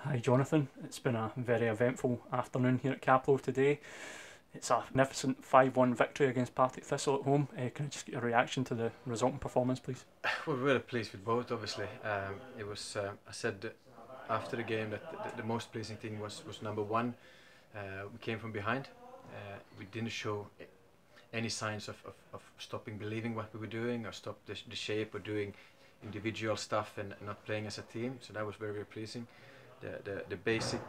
Hi Jonathan, it's been a very eventful afternoon here at Cappielow today. It's a magnificent 5-1 victory against Partick Thistle at home. Can I just get a reaction to the result and performance, please? We're really pleased with both, obviously. It was, I said after the game that the most pleasing thing was number one. We came from behind. We didn't show any signs of stopping believing what we were doing or stop the shape or doing individual stuff and not playing as a team. So that was very, very pleasing. The basic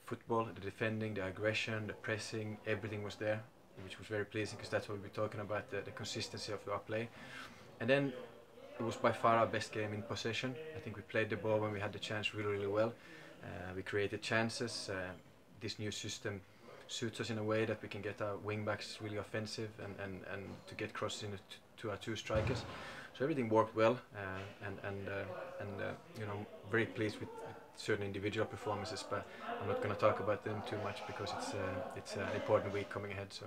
football, the defending, the aggression, the pressing, everything was there, which was very pleasing because that's what we're talking about, the consistency of our play. And then it was by far our best game in possession. I think we played the ball when we had the chance really, really well. We created chances. This new system suits us in a way that we can get our wing backs really offensive and to get crosses in to our two strikers. So everything worked well, very pleased with certain individual performances, but I'm not going to talk about them too much because it's an important week coming ahead. So.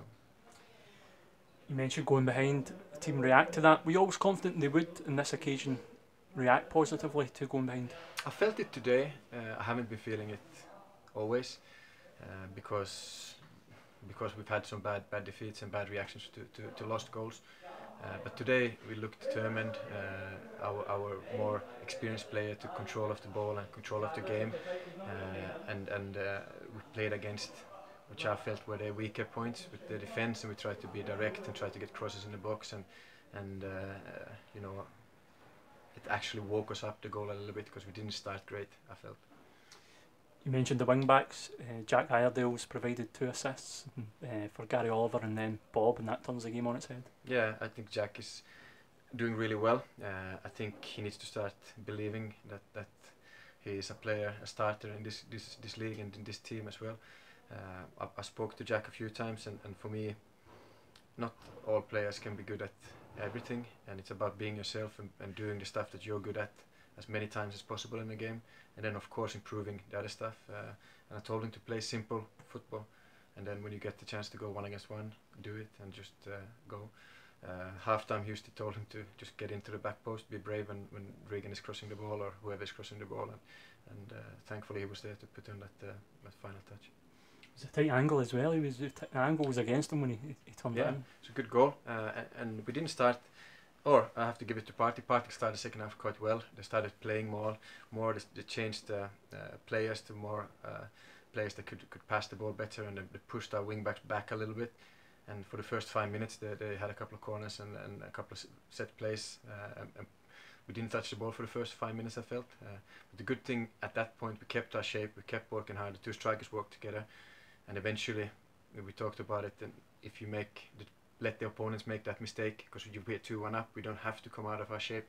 You mentioned going behind, the team react to that. Were you always confident they would, on this occasion, react positively to going behind? I felt it today. I haven't been feeling it always because we've had some bad defeats and bad reactions to lost goals. But today we looked determined. Our more experienced player took control of the ball and control of the game, and we played against which I felt were their weaker points with the defence, and we tried to be direct and try to get crosses in the box, and it actually woke us up the goal a little bit because we didn't start great, I felt. You mentioned the wing backs. Jack Iredale's provided 2 assists for Gary Oliver and then Bob, and that turns the game on its head. Yeah, I think Jack is doing really well. I think he needs to start believing that he is a player, a starter in this league and in this team as well. I spoke to Jack a few times, and for me, not all players can be good at everything, and it's about being yourself and doing the stuff that you're good at as many times as possible in the game, and then of course improving the other stuff. And I told him to play simple football, and then when you get the chance to go 1 against 1, do it and just go. Half-time Houston told him to just get into the back post, be brave when Regan is crossing the ball or whoever is crossing the ball, and thankfully he was there to put in that final touch. It was a tight angle as well. The angle was against him when he turned it in. It's a good goal, and we didn't start. Or I have to give it to Partick. Partick started the second half quite well. They started playing more. They changed players to more players that could pass the ball better, and they pushed our wing backs back a little bit. And for the first 5 minutes, they had a couple of corners and a couple of set plays. And we didn't touch the ball for the first 5 minutes, I felt. But the good thing at that point, we kept our shape. We kept working hard. The two strikers worked together, and eventually, we talked about it. And if you let the opponents make that mistake, because you get 2-1 up, we don't have to come out of our shape.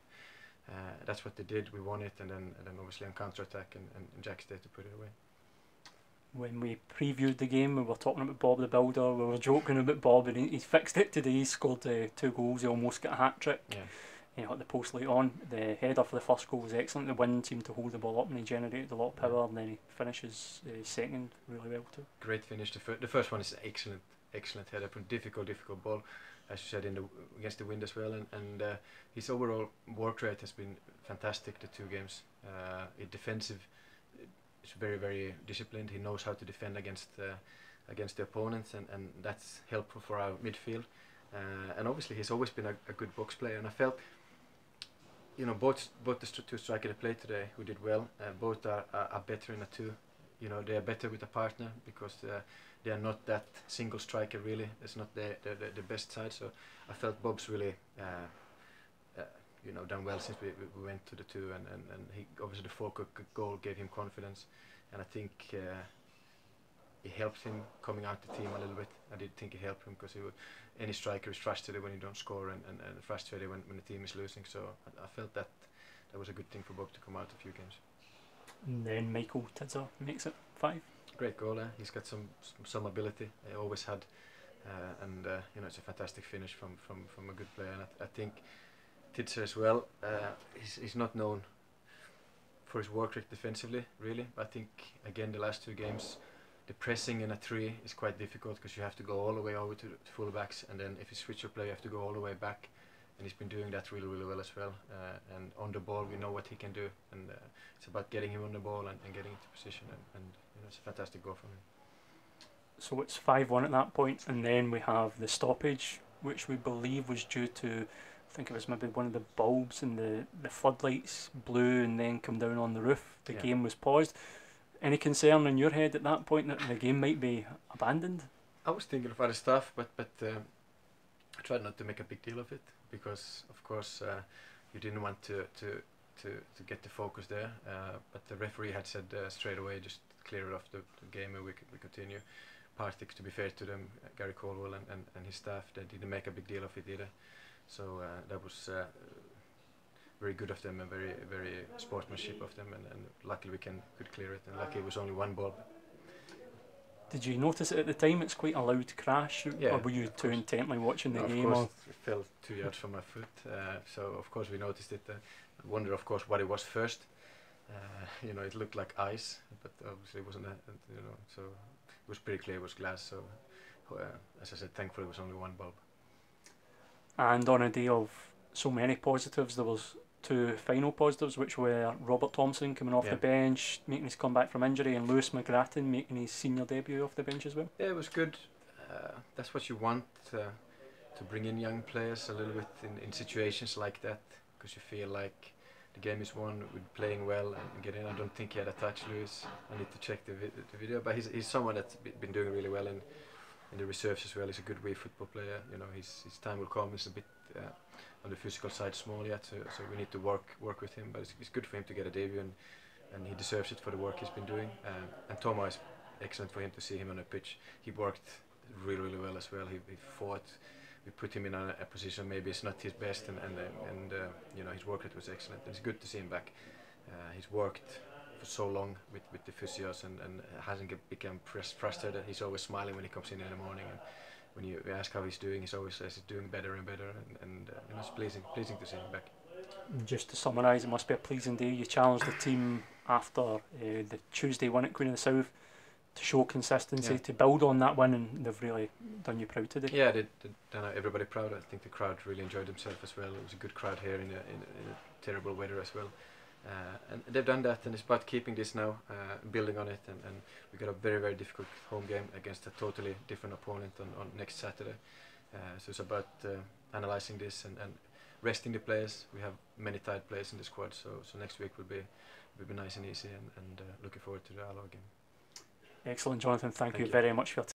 That's what they did. We won it, and then obviously on counter-attack, and Jack's there to put it away. When we previewed the game, we were talking about Bob the Builder. We were joking about Bob, and he fixed it today. He scored 2 goals. He almost got a hat-trick. Yeah. At the post late on. The header for the first goal was excellent. The wind seemed to hold the ball up, and he generated a lot of power. And then he finishes second really well too. Great finish. The first one is excellent header from difficult ball, as you said, against the wind as well. And his overall work rate has been fantastic the 2 games. Defensive, it's very, very disciplined. He knows how to defend against the opponents, and that's helpful for our midfield. And obviously he's always been a good box player, and I felt both the 2 strikers that played today who did well, both are better in a 2. They are better with a partner because they are not that single striker really. It's not the best side. So I felt Bob's really done well since we went to the 2, and he obviously the 4 goal gave him confidence, and I think it helped him coming out the team a little bit. I did think it helped him because any striker is frustrated when you don't score, and frustrated when the team is losing. So I felt that was a good thing for Bob to come out a few games. And then Michael Tidser makes it 5. Great goal. He's got some ability. He always had, and it's a fantastic finish from a good player. And I think Tidser as well. He's not known for his work rate defensively, really. But I think again the last 2 games, the pressing in a 3 is quite difficult because you have to go all the way over to the full backs, and then if you switch your play, you have to go all the way back. and he's been doing that really, really well as well. And on the ball, we know what he can do, and it's about getting him on the ball and getting into position, and you know, it's a fantastic goal from him. So it's 5-1 at that point, and then we have the stoppage, which we believe was due to, I think it was maybe one of the bulbs and the floodlights blew and then come down on the roof. The game was paused. Any concern in your head at that point that the game might be abandoned? I was thinking of other stuff, but I tried not to make a big deal of it, because of course you didn't want to get the focus there. But the referee had said straight away, just clear it off the game and we continue. Partick, to be fair to them, Gary Caldwell and his staff, they didn't make a big deal of it either. So that was very good of them and very, very sportsmanship of them, and luckily we could clear it, and luckily it was only one bulb. Did you notice it at the time? It's quite a loud crash, yeah, or were you too intently watching the game? Of course, it fell 2 yards from my foot, so of course we noticed it. I wonder, of course, what it was first. You know, it looked like ice, but obviously it wasn't. You know, so it was pretty clear it was glass. So, as I said, thankfully it was only one bulb. And on a day of so many positives, there was 2 final positives, which were Robert Thompson coming off the bench, making his comeback from injury, and Lewis McGrattan making his senior debut off the bench as well. Yeah, it was good. That's what you want, to bring in young players a little bit in situations like that, because you feel like the game is won with playing well and getting. I don't think he had a touch, Lewis. I need to check the video, but he's someone that's been doing really well in the reserves as well. He's a good wee football player. You know, his time will come. He's a bit on the physical side small yet, so we need to work with him. But it's good for him to get a debut, and he deserves it for the work he's been doing. And Toma is excellent for him to see him on the pitch. He worked really, really well as well. He fought. We put him in a position maybe it's not his best, and you know, his work rate was excellent. And it's good to see him back. He's worked for so long with the physios and hasn't become frustrated. He's always smiling when he comes in the morning, and when you ask how he's doing, he always says he's doing better and better, and you know, it's pleasing to see him back. Just to summarise, it must be a pleasing day. You challenged the team after the Tuesday win at Queen of the South to show consistency, to build on that win, and they've really done you proud today. Yeah, they done everybody proud. I think the crowd really enjoyed themselves as well. It was a good crowd here in a terrible weather as well. And they've done that, and it's about keeping this now, building on it, and we've got a very, very difficult home game against a totally different opponent on next Saturday. So it's about analysing this and resting the players. We have many tight players in the squad, so next week will be nice and easy, and looking forward to the Alloa game. Excellent, Jonathan. Thank you very much for your time.